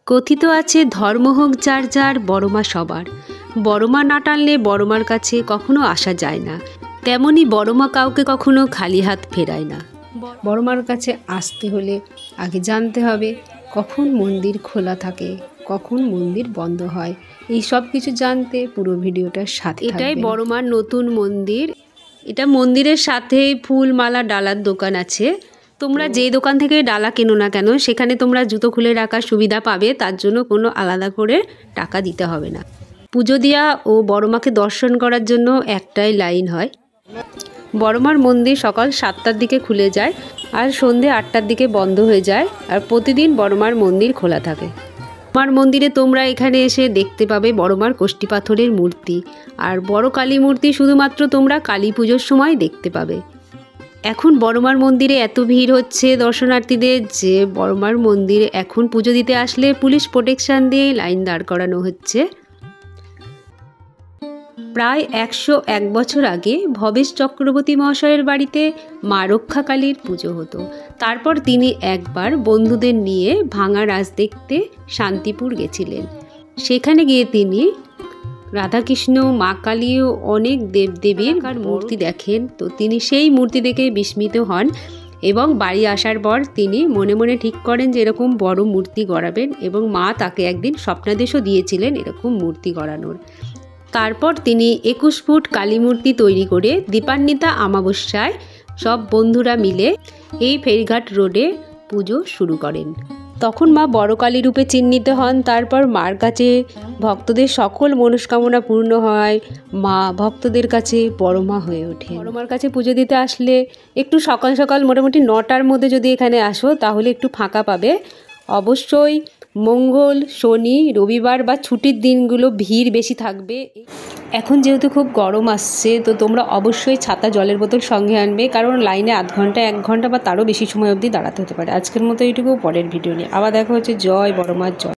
কথিত আছে ধর্ম হোক যার যার বড়মা সবার। বড়মা না টানলে বড়মার কাছে কখনো আসা যায় না, তেমনি বড়মা কাউকে কখনো খালি হাত ফেরায় না। বড়মার কাছে আসতে হলে আগে জানতে হবে কখন মন্দির খোলা থাকে, কখন মন্দির বন্ধ হয়। এই সব কিছু জানতে পুরো ভিডিওটার সাথে এটাই বড়মার নতুন মন্দির। এটা মন্দিরের সাথে ফুল মালা ডালার দোকান আছে। তোমরা যে দোকান থেকে ডালা কেনো না কেন সেখানে তোমরা জুতো খুলে রাখার সুবিধা পাবে, তার জন্য কোনো আলাদা করে টাকা দিতে হবে না। পুজো দেওয়া ও বড়মাকে দর্শন করার জন্য একটাই লাইন হয়। বড়মার মন্দির সকাল 7টার দিকে খুলে যায় আর সন্ধে 8টার দিকে বন্ধ হয়ে যায়, আর প্রতিদিন বড়মার মন্দির খোলা থাকে। বড়মার মন্দিরে তোমরা এখানে এসে দেখতে পাবে বড়মার কোষ্ঠী পাথরের মূর্তি, আর বড় কালী মূর্তি শুধুমাত্র তোমরা কালী পুজোর সময় দেখতে পাবে। এখন বড়মার মন্দিরে এত ভিড় হচ্ছে দর্শনার্থীদের যে বড়মার মন্দিরে এখন পুজো দিতে আসলে পুলিশ প্রোটেকশন দিয়ে লাইন দাঁড় করানো হচ্ছে। প্রায় 101 বছর আগে ভবেশ চক্রবর্তী মহাশয়ের বাড়িতে মা রক্ষাকালীর পুজো হতো। তারপর তিনি একবার বন্ধুদের নিয়ে ভাঙা রাজ দেখতে শান্তিপুর গেছিলেন। সেখানে গিয়ে তিনি রাধাকৃষ্ণ, মা কালী ও অনেক দেবদেবীর মূর্তি দেখেন। তো তিনি সেই মূর্তি দেখে বিস্মিত হন এবং বাড়ি আসার পর তিনি মনে মনে ঠিক করেন যে এরকম বড় মূর্তি গড়াবেন, এবং মা তাকে একদিন স্বপ্নাদেশও দিয়েছিলেন এরকম মূর্তি গড়ানোর। তারপর তিনি 21 ফুট কালী মূর্তি তৈরি করে দীপান্বিতা অমাবস্যায় সব বন্ধুরা মিলে এই ফেরিঘাট রোডে পুজো শুরু করেন। তখন মা বড় কালী রূপে চিহ্নিত হন। তারপর মার কাছে ভক্তদের সকল মনস্কামনা পূর্ণ হয়। মা ভক্তদের কাছে বড়মা হয়ে ওঠে। বড়মার কাছে পুজো দিতে আসলে একটু সকাল সকাল মোটামুটি 9টার মধ্যে যদি এখানে আসো তাহলে একটু ফাঁকা পাবে। অবশ্যই মঙ্গল, শনি, রবিবার বা ছুটির দিনগুলো ভিড় বেশি থাকবে। এখন যেহেতু খুব গরম আসছে, তো তোমরা অবশ্যই ছাতা, জলের বোতল সঙ্গে আনবে, কারণ লাইনে আধ ঘন্টা 1 ঘন্টা বা তারও বেশি সময় অবধি দাঁড়াতে হতে পারে। আজকের মতো এইটুকু, পরের ভিডিও নিয়ে আবার দেখা হচ্ছে। জয় বড়মার জয়।